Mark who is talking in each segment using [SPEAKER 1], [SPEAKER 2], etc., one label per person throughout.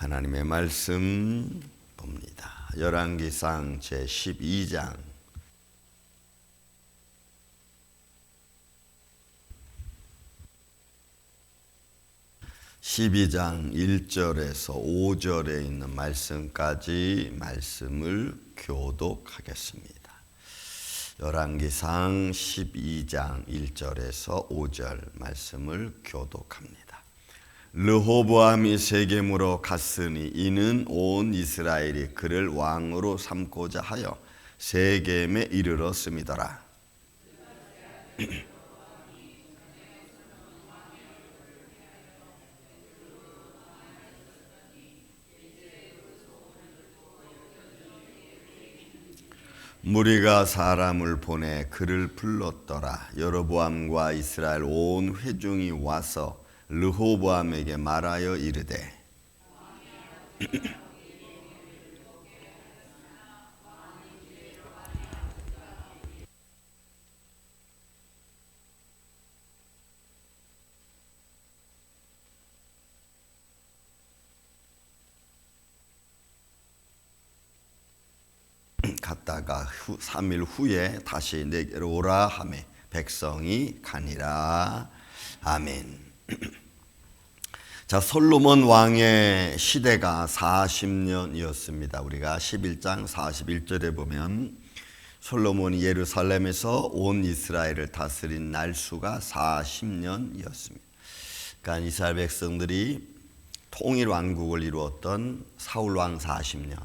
[SPEAKER 1] 하나님의 말씀 봅니다. 열왕기상 제12장 12장 1절에서 5절에 있는 말씀까지 말씀을 교독하겠습니다. 열왕기상 12장 1절에서 5절 말씀을 교독합니다. 르호보암이 세겜으로 갔으니 이는 온 이스라엘이 그를 왕으로 삼고자 하여 세겜에 이르렀음이더라. 무리가 사람을 보내 그를 불렀더라. 여로보암과 이스라엘 온 회중이 와서 르호보암에게 말하여 이르되 갔다가 3일 후에 다시 내게로 오라 하매 백성이 가니라. 아멘. 자, 솔로몬 왕의 시대가 40년이었습니다. 우리가 11장 41절에 보면 솔로몬이 예루살렘에서 온 이스라엘을 다스린 날수가 40년이었습니다. 그러니까 이스라엘 백성들이 통일 왕국을 이루었던 사울 왕 40년,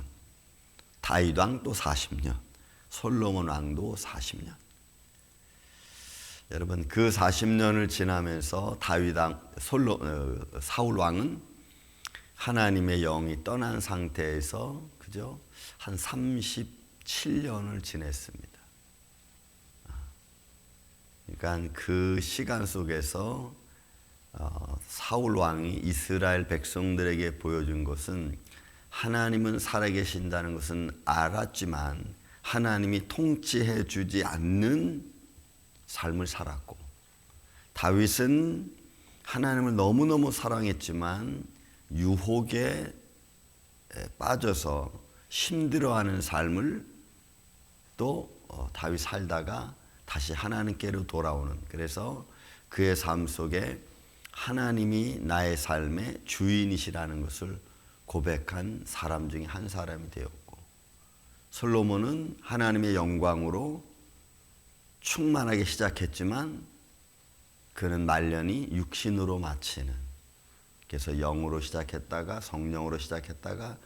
[SPEAKER 1] 다윗 왕도 40년, 솔로몬 왕도 40년. 여러분, 그 40년을 지나면서 사울 왕은 하나님의 영이 떠난 상태에서 그죠? 한 37년을 지냈습니다. 그러니까 그 시간 속에서 사울 왕이 이스라엘 백성들에게 보여준 것은 하나님은 살아계신다는 것은 알았지만 하나님이 통치해 주지 않는 삶을 살았고, 다윗은 하나님을 너무너무 사랑했지만 유혹에 빠져서 힘들어하는 삶을 또 다윗 살다가 다시 하나님께로 돌아오는, 그래서 그의 삶 속에 하나님이 나의 삶의 주인이시라는 것을 고백한 사람 중에 한 사람이 되었고, 솔로몬은 하나님의 영광으로 충만하게 시작했지만 그는 말년이 육신으로 마치는, 그래서 영으로 시작했다가 성령으로 시작했다가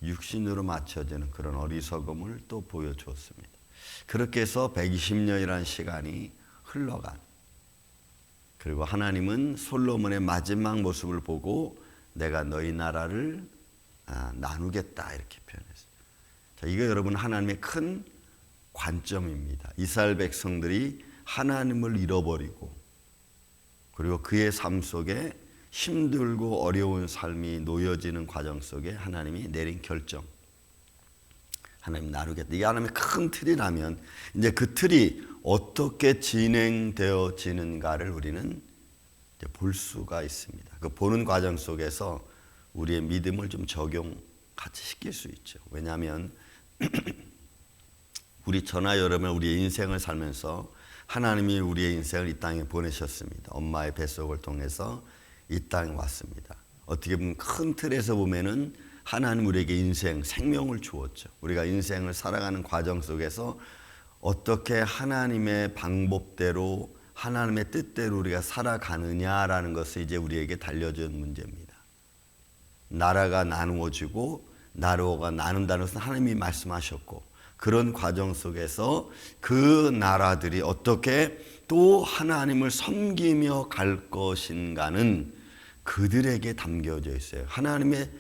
[SPEAKER 1] 육신으로 맞춰지는 그런 어리석음을 또 보여주었습니다. 그렇게 해서 120년이라는 시간이 흘러간, 그리고 하나님은 솔로몬의 마지막 모습을 보고 내가 너희 나라를 나누겠다 이렇게 표현했어요. 자, 이거 여러분 하나님의 큰 관점입니다. 이스라엘 백성들이 하나님을 잃어버리고 그리고 그의 삶 속에 힘들고 어려운 삶이 놓여지는 과정 속에 하나님이 내린 결정, 하나님 나누겠다. 이게 하나님의 큰 틀이라면 이제 그 틀이 어떻게 진행되어지는가를 우리는 이제 볼 수가 있습니다. 그 보는 과정 속에서 우리의 믿음을 좀 적용 같이 시킬 수 있죠. 왜냐하면 우리 저나 여러분 우리의 인생을 살면서 하나님이 우리의 인생을 이 땅에 보내셨습니다. 엄마의 뱃속을 통해서 이 땅에 왔습니다. 어떻게 보면 큰 틀에서 보면은 하나님 우리에게 인생, 생명을 주었죠. 우리가 인생을 살아가는 과정 속에서 어떻게 하나님의 방법대로 하나님의 뜻대로 우리가 살아가느냐라는 것을 이제 우리에게 달려진 문제입니다. 나라가 나누어지고 나라가 나눈다는 것은 하나님이 말씀하셨고, 그런 과정 속에서 그 나라들이 어떻게 또 하나님을 섬기며 갈 것인가는 그들에게 담겨져 있어요. 하나님의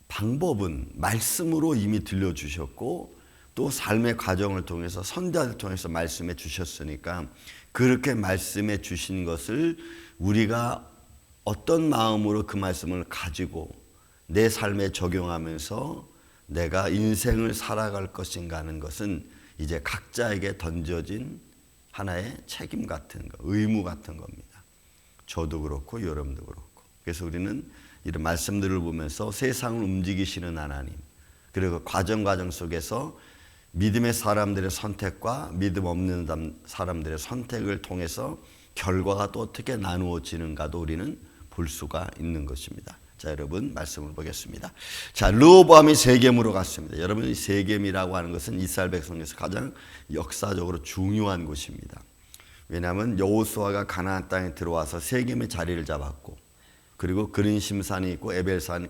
[SPEAKER 1] 방법은 말씀으로 이미 들려주셨고 또 삶의 과정을 통해서 선자들 통해서 말씀해 주셨으니까 그렇게 말씀해 주신 것을 우리가 어떤 마음으로 그 말씀을 가지고 내 삶에 적용하면서 내가 인생을 살아갈 것인가 하는 것은 이제 각자에게 던져진 하나의 책임 같은 거, 의무 같은 겁니다. 저도 그렇고 여러분도 그렇고. 그래서 우리는 이런 말씀들을 보면서 세상을 움직이시는 하나님, 그리고 과정 속에서 믿음의 사람들의 선택과 믿음 없는 사람들의 선택을 통해서 결과가 또 어떻게 나누어지는가도 우리는 볼 수가 있는 것입니다. 자, 여러분 말씀을 보겠습니다. 자, 르호보암이 세겜으로 갔습니다. 여러분, 이 세겜이라고 하는 것은 이스라엘 백성에서 가장 역사적으로 중요한 곳입니다. 왜냐하면 여호수아가 가나안 땅에 들어와서 세겜의 자리를 잡았고, 그리고 그린심산이 있고 에벨산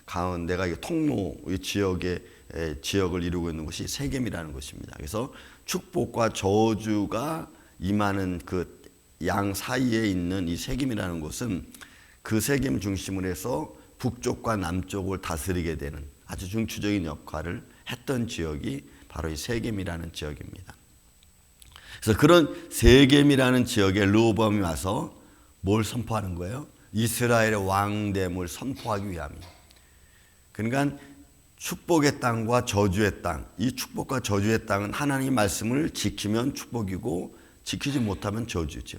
[SPEAKER 1] 가운데가 통로 지역을 이루고 있는 곳이 세겜이라는 곳입니다. 그래서 축복과 저주가 임하는 그 양 사이에 있는 이 세겜이라는 곳은 그 세겜 중심으로 해서 북쪽과 남쪽을 다스리게 되는 아주 중추적인 역할을 했던 지역이 바로 이 세겜이라는 지역입니다. 그래서 그런 세겜이라는 지역에 르호보암이 와서 뭘 선포하는 거예요? 이스라엘의 왕됨을 선포하기 위함이에요. 그러니까 축복의 땅과 저주의 땅, 이 축복과 저주의 땅은 하나님의 말씀을 지키면 축복이고 지키지 못하면 저주죠.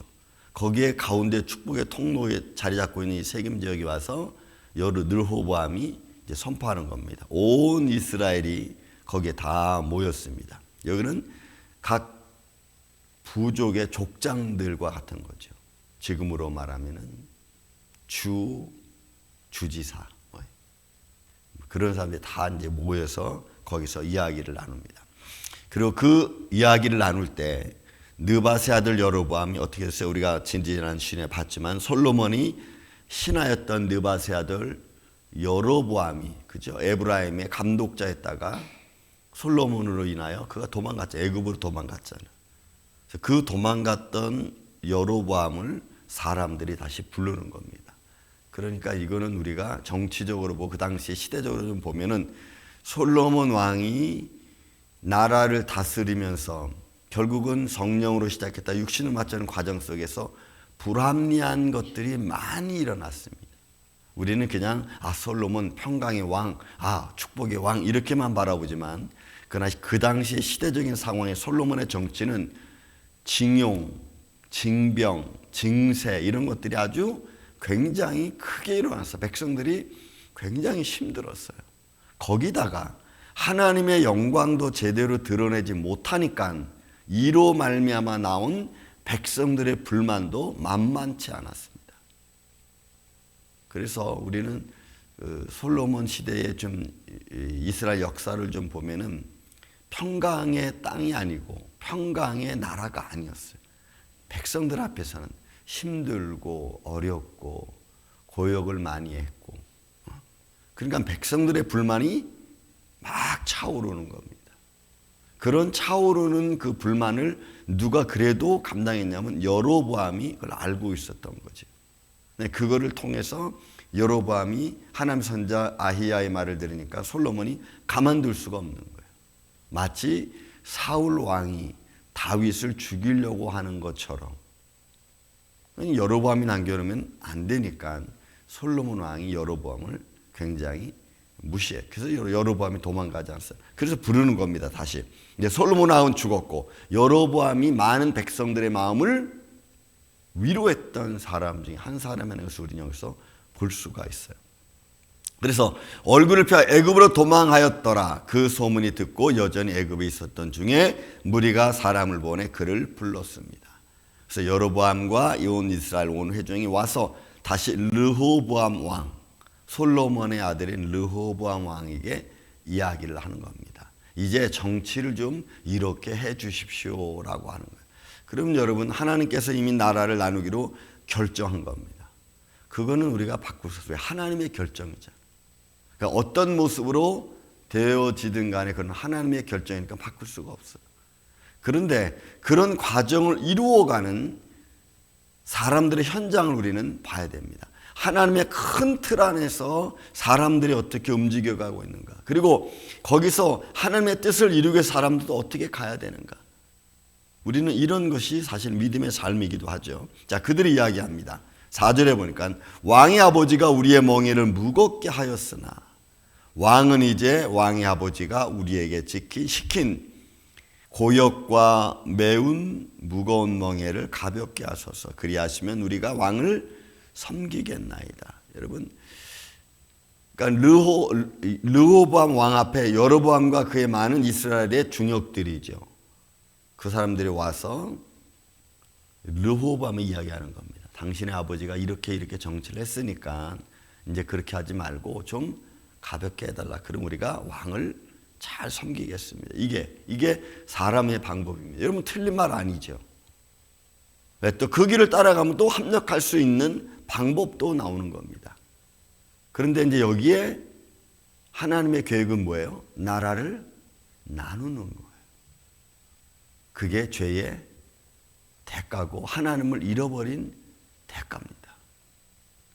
[SPEAKER 1] 거기에 가운데 축복의 통로에 자리 잡고 있는 이 세겜 지역에 와서 르호보암이 이제 선포하는 겁니다. 온 이스라엘이 거기에 다 모였습니다. 여기는 각 부족의 족장들과 같은 거죠. 지금으로 말하면은 주지사 그런 사람들이 다 이제 모여서 거기서 이야기를 나눕니다. 그리고 그 이야기를 나눌 때 느밧의 아들 여로보암이 어떻게 했어요? 우리가 지난 시간에 봤지만 솔로몬이 신하였던 느밧의 아들 여로보암이, 그죠? 에브라임의 감독자였다가 솔로몬으로 인하여 그가 도망갔죠. 애굽으로 도망갔잖아요. 그 도망갔던 여로보암을 사람들이 다시 부르는 겁니다. 그러니까 이거는 우리가 정치적으로 그 당시에 시대적으로 좀 보면은 솔로몬 왕이 나라를 다스리면서 결국은 성령으로 시작했다 육신을 맞추는 과정 속에서 불합리한 것들이 많이 일어났습니다. 우리는 그냥 솔로몬 평강의 왕, 축복의 왕 이렇게만 바라보지만 그러나 그 당시의 시대적인 상황에 솔로몬의 정치는 징용, 징병, 징세 이런 것들이 아주 굉장히 크게 일어났어요. 백성들이 굉장히 힘들었어요. 거기다가 하나님의 영광도 제대로 드러내지 못하니까 이로 말미암아 나온 백성들의 불만도 만만치 않았습니다. 그래서 우리는 솔로몬 시대의 좀 이스라엘 역사를 좀 보면은 평강의 땅이 아니고 평강의 나라가 아니었어요. 백성들 앞에서는 힘들고 어렵고 고역을 많이 했고, 그러니까 백성들의 불만이 막 차오르는 겁니다. 그런 차오르는 그 불만을 누가 그래도 감당했냐면 여로보암이 그걸 알고 있었던 거죠. 그거를 통해서 여로보암이 하나님 선자 아히야의 말을 들으니까 솔로몬이 가만둘 수가 없는 거예요. 마치 사울 왕이 다윗을 죽이려고 하는 것처럼 여로보암이 남겨놓으면 안 되니까 솔로몬 왕이 여로보암을 굉장히 무시해. 그래서 여로보암이 도망가지 않았어요. 그래서 부르는 겁니다. 다시 이제 솔로몬 왕은 죽었고 여로보암이 많은 백성들의 마음을 위로했던 사람 중에 한 사람이라는 것을 우리는 여기서 볼 수가 있어요. 그래서 얼굴을 펴 애굽으로 도망하였더라. 그 소문이 듣고 여전히 애굽에 있었던 중에 무리가 사람을 보내 그를 불렀습니다. 그래서 여로보암과 온 이스라엘 온 회중이 와서 다시 르호보암 왕, 솔로몬의 아들인 르호보암 왕에게 이야기를 하는 겁니다. 이제 정치를 좀 이렇게 해 주십시오라고 하는 거예요. 그럼 여러분, 하나님께서 이미 나라를 나누기로 결정한 겁니다. 그거는 우리가 바꿀 수 없어요. 하나님의 결정이죠. 그러니까 어떤 모습으로 되어지든 간에 그건 하나님의 결정이니까 바꿀 수가 없어요. 그런데 그런 과정을 이루어가는 사람들의 현장을 우리는 봐야 됩니다. 하나님의 큰 틀 안에서 사람들이 어떻게 움직여가고 있는가, 그리고 거기서 하나님의 뜻을 이루기 위해 사람들도 어떻게 가야 되는가. 우리는 이런 것이 사실 믿음의 삶이기도 하죠. 자, 그들이 이야기합니다. 4절에 보니까 왕의 아버지가 우리의 멍에를 무겁게 하였으나 왕은 이제 왕의 아버지가 우리에게 시킨 고역과 매운 무거운 멍에를 가볍게 하소서. 그리하시면 우리가 왕을 섬기겠나이다. 여러분, 그러니까 르호보암 왕 앞에 여로보암과 그의 많은 이스라엘의 중역들이죠. 그 사람들이 와서 르호보암을 이야기하는 겁니다. 당신의 아버지가 이렇게 정치를 했으니까 이제 그렇게 하지 말고 좀 가볍게 해달라. 그럼 우리가 왕을 잘 섬기겠습니다. 이게 사람의 방법입니다. 여러분, 틀린 말 아니죠. 또 그 길을 따라가면 또 합력할 수 있는 방법도 나오는 겁니다. 그런데 이제 여기에 하나님의 계획은 뭐예요? 나라를 나누는 거예요. 그게 죄의 대가고 하나님을 잃어버린 대가입니다.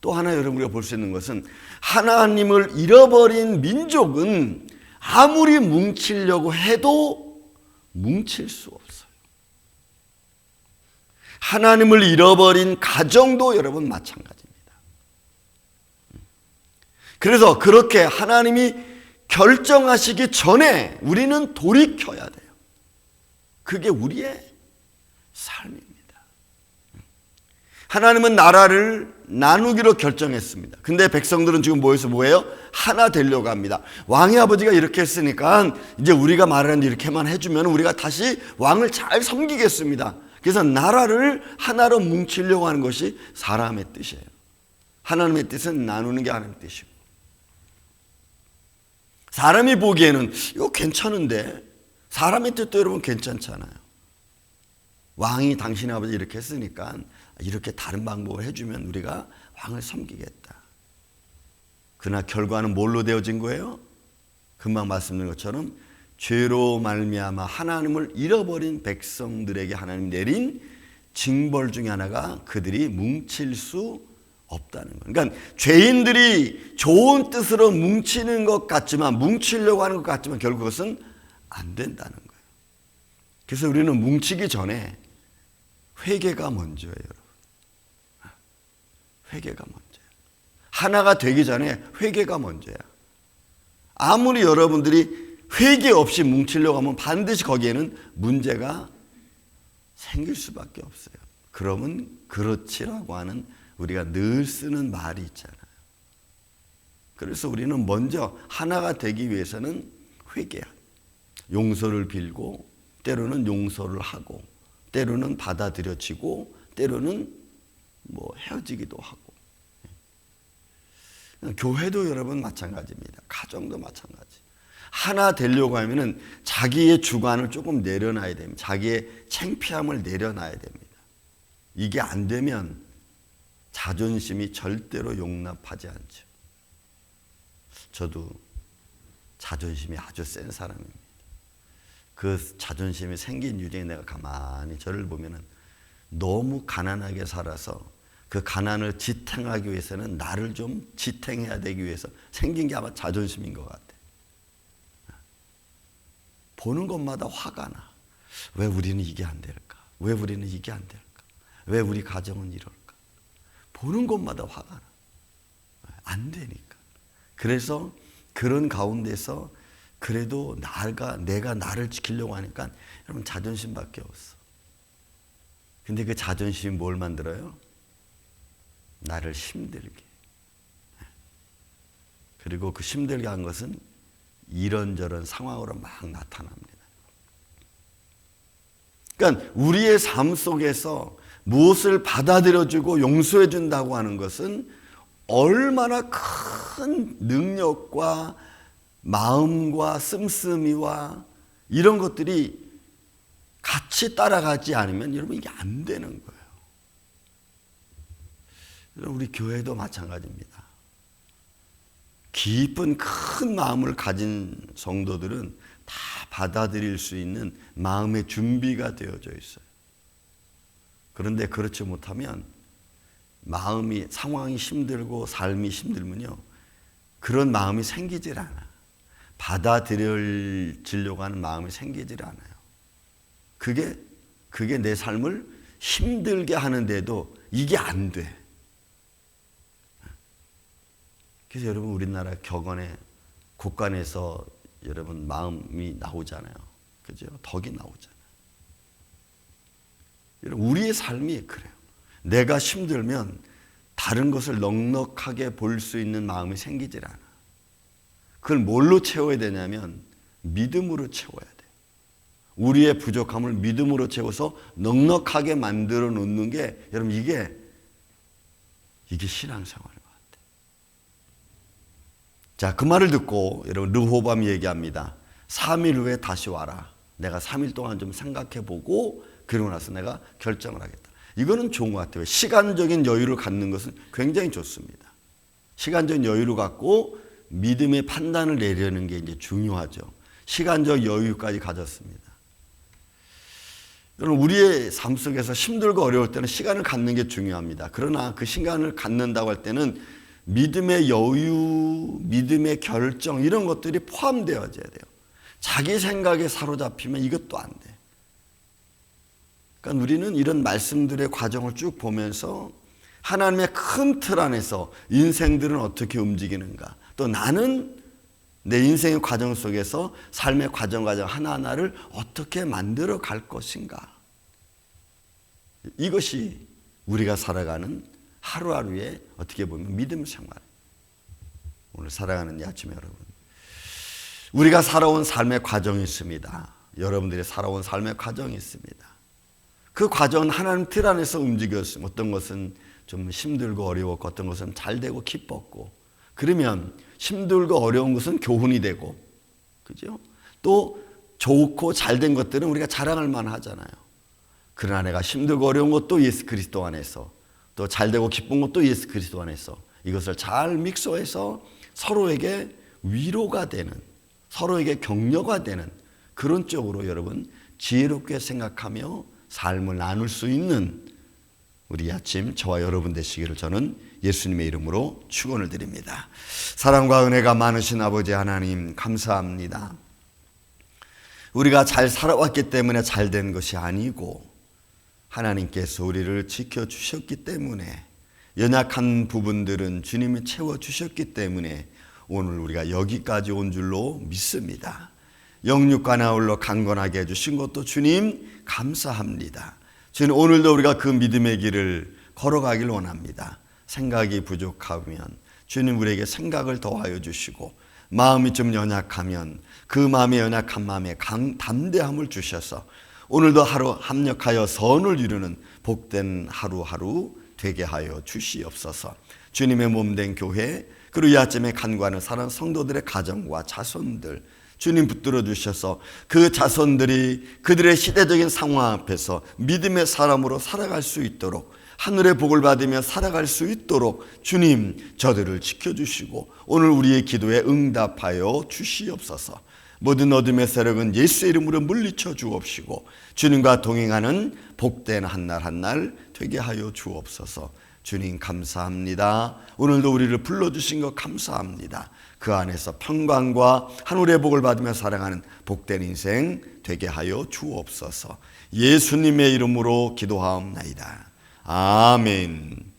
[SPEAKER 1] 또 하나 여러분 우리가 볼 수 있는 것은 하나님을 잃어버린 민족은 아무리 뭉치려고 해도 뭉칠 수 없어요. 하나님을 잃어버린 가정도 여러분 마찬가지입니다. 그래서 그렇게 하나님이 결정하시기 전에 우리는 돌이켜야 돼요. 그게 우리의 삶입니다. 하나님은 나라를 나누기로 결정했습니다. 근데 백성들은 지금 모여서 뭐예요? 하나 되려고 합니다. 왕의 아버지가 이렇게 했으니까 이제 우리가 말하는 이렇게만 해주면 우리가 다시 왕을 잘 섬기겠습니다. 그래서 나라를 하나로 뭉치려고 하는 것이 사람의 뜻이에요. 하나님의 뜻은 나누는 게 하나님의 뜻이고, 사람이 보기에는 이거 괜찮은데, 사람의 뜻도 여러분 괜찮잖아요. 왕이 당신의 아버지 이렇게 했으니까 이렇게 다른 방법을 해주면 우리가 왕을 섬기겠다. 그러나 결과는 뭘로 되어진 거예요? 금방 말씀드린 것처럼 죄로 말미암아 하나님을 잃어버린 백성들에게 하나님 내린 징벌 중에 하나가 그들이 뭉칠 수 없다는 거예요. 그러니까 죄인들이 좋은 뜻으로 뭉치는 것 같지만, 뭉치려고 하는 것 같지만 결국 그것은 안 된다는 거예요. 그래서 우리는 뭉치기 전에 회개가 먼저예요, 여러분. 회개가 먼저예요. 하나가 되기 전에 회개가 먼저야. 아무리 여러분들이 회개 없이 뭉치려고 하면 반드시 거기에는 문제가 생길 수밖에 없어요. 그러면 그렇지라고 하는 우리가 늘 쓰는 말이 있잖아요. 그래서 우리는 먼저 하나가 되기 위해서는 회개야. 용서를 빌고, 때로는 용서를 하고, 때로는 받아들여지고, 때로는 헤어지기도 하고. 교회도 여러분 마찬가지입니다. 가정도 마찬가지. 하나 되려고 하면은 자기의 주관을 조금 내려놔야 됩니다. 자기의 창피함을 내려놔야 됩니다. 이게 안 되면 자존심이 절대로 용납하지 않죠. 저도 자존심이 아주 센 사람입니다. 그 자존심이 생긴 이유에 내가 가만히 저를 보면은 너무 가난하게 살아서 그 가난을 지탱하기 위해서는 나를 좀 지탱해야 되기 위해서 생긴 게 아마 자존심인 것 같아요. 보는 것마다 화가 나. 왜 우리는 이게 안 될까? 왜 우리는 이게 안 될까? 왜 우리 가정은 이럴까? 보는 것마다 화가 나. 안 되니까. 그래서 그런 가운데서 그래도 내가 나를 지키려고 하니까 여러분 자존심밖에 없어. 근데 그 자존심이 뭘 만들어요? 나를 힘들게. 그리고 그 힘들게 한 것은 이런저런 상황으로 막 나타납니다. 그러니까 우리의 삶 속에서 무엇을 받아들여주고 용서해준다고 하는 것은 얼마나 큰 능력과 마음과 씀씀이와 이런 것들이 같이 따라가지 않으면 여러분 이게 안 되는 거예요. 우리 교회도 마찬가지입니다. 깊은 큰 마음을 가진 성도들은 다 받아들일 수 있는 마음의 준비가 되어져 있어요. 그런데 그렇지 못하면 상황이 힘들고 삶이 힘들면요, 그런 마음이 생기질 않아. 받아들여지려고 하는 마음이 생기질 않아요. 그게 내 삶을 힘들게 하는데도 이게 안 돼. 그래서 여러분 우리나라 격언에 국간에서 여러분 마음이 나오잖아요. 그죠? 덕이 나오잖아요. 여러분 우리의 삶이 그래요. 내가 힘들면 다른 것을 넉넉하게 볼 수 있는 마음이 생기질 않아. 그걸 뭘로 채워야 되냐면 믿음으로 채워야 돼. 우리의 부족함을 믿음으로 채워서 넉넉하게 만들어 놓는 게 여러분 이게 신앙생활인 것 같아요. 자, 그 말을 듣고 여러분 르호밤이 얘기합니다. 3일 후에 다시 와라. 내가 3일 동안 좀 생각해보고 그러고 나서 내가 결정을 하겠다. 이거는 좋은 것 같아요. 시간적인 여유를 갖는 것은 굉장히 좋습니다. 시간적인 여유를 갖고 믿음의 판단을 내려는 게 이제 중요하죠. 시간적 여유까지 가졌습니다. 여러분, 우리의 삶 속에서 힘들고 어려울 때는 시간을 갖는 게 중요합니다. 그러나 그 시간을 갖는다고 할 때는 믿음의 여유, 믿음의 결정 이런 것들이 포함되어져야 돼요. 자기 생각에 사로잡히면 이것도 안 돼. 그러니까 우리는 이런 말씀들의 과정을 쭉 보면서 하나님의 큰 틀 안에서 인생들은 어떻게 움직이는가, 또 나는 내 인생의 과정 속에서 삶의 과정 하나하나를 어떻게 만들어 갈 것인가. 이것이 우리가 살아가는 하루하루의 어떻게 보면 믿음 생활. 오늘 살아가는 이 아침 여러분, 우리가 살아온 삶의 과정이 있습니다. 여러분들이 살아온 삶의 과정이 있습니다. 그 과정은 하나님 틀 안에서 움직였습니다. 어떤 것은 좀 힘들고 어려웠고 어떤 것은 잘 되고 기뻤고, 그러면 힘들고 어려운 것은 교훈이 되고, 그죠? 또 좋고 잘된 것들은 우리가 자랑할 만하잖아요. 그러나 내가 힘들고 어려운 것도 예수 그리스도 안에서, 또 잘되고 기쁜 것도 예수 그리스도 안에서 이것을 잘 믹서해서 서로에게 위로가 되는, 서로에게 격려가 되는 그런 쪽으로 여러분 지혜롭게 생각하며 삶을 나눌 수 있는 우리 아침 저와 여러분 되시기를 저는 예수님의 이름으로 축원을 드립니다. 사랑과 은혜가 많으신 아버지 하나님 감사합니다. 우리가 잘 살아왔기 때문에 잘 된 것이 아니고 하나님께서 우리를 지켜주셨기 때문에, 연약한 부분들은 주님이 채워주셨기 때문에 오늘 우리가 여기까지 온 줄로 믿습니다. 영육간 아울러 강건하게 해주신 것도 주님 감사합니다. 주님, 오늘도 우리가 그 믿음의 길을 걸어가길 원합니다. 생각이 부족하면 주님 우리에게 생각을 더하여 주시고, 마음이 좀 연약하면 그 마음의 연약한 마음에 담대함을 주셔서 오늘도 하루 합력하여 선을 이루는 복된 하루하루 되게 하여 주시옵소서. 주님의 몸된 교회, 그리고 이 아침에 간구하는 사랑하는 성도들의 가정과 자손들 주님 붙들어 주셔서 그 자손들이 그들의 시대적인 상황 앞에서 믿음의 사람으로 살아갈 수 있도록, 하늘의 복을 받으며 살아갈 수 있도록 주님 저들을 지켜주시고 오늘 우리의 기도에 응답하여 주시옵소서. 모든 어둠의 세력은 예수의 이름으로 물리쳐 주옵시고 주님과 동행하는 복된 한날 한날 되게 하여 주옵소서. 주님 감사합니다. 오늘도 우리를 불러주신 것 감사합니다. 그 안에서 평강과 하늘의 복을 받으며 살아가는 복된 인생 되게 하여 주옵소서. 예수님의 이름으로 기도하옵나이다. 아멘.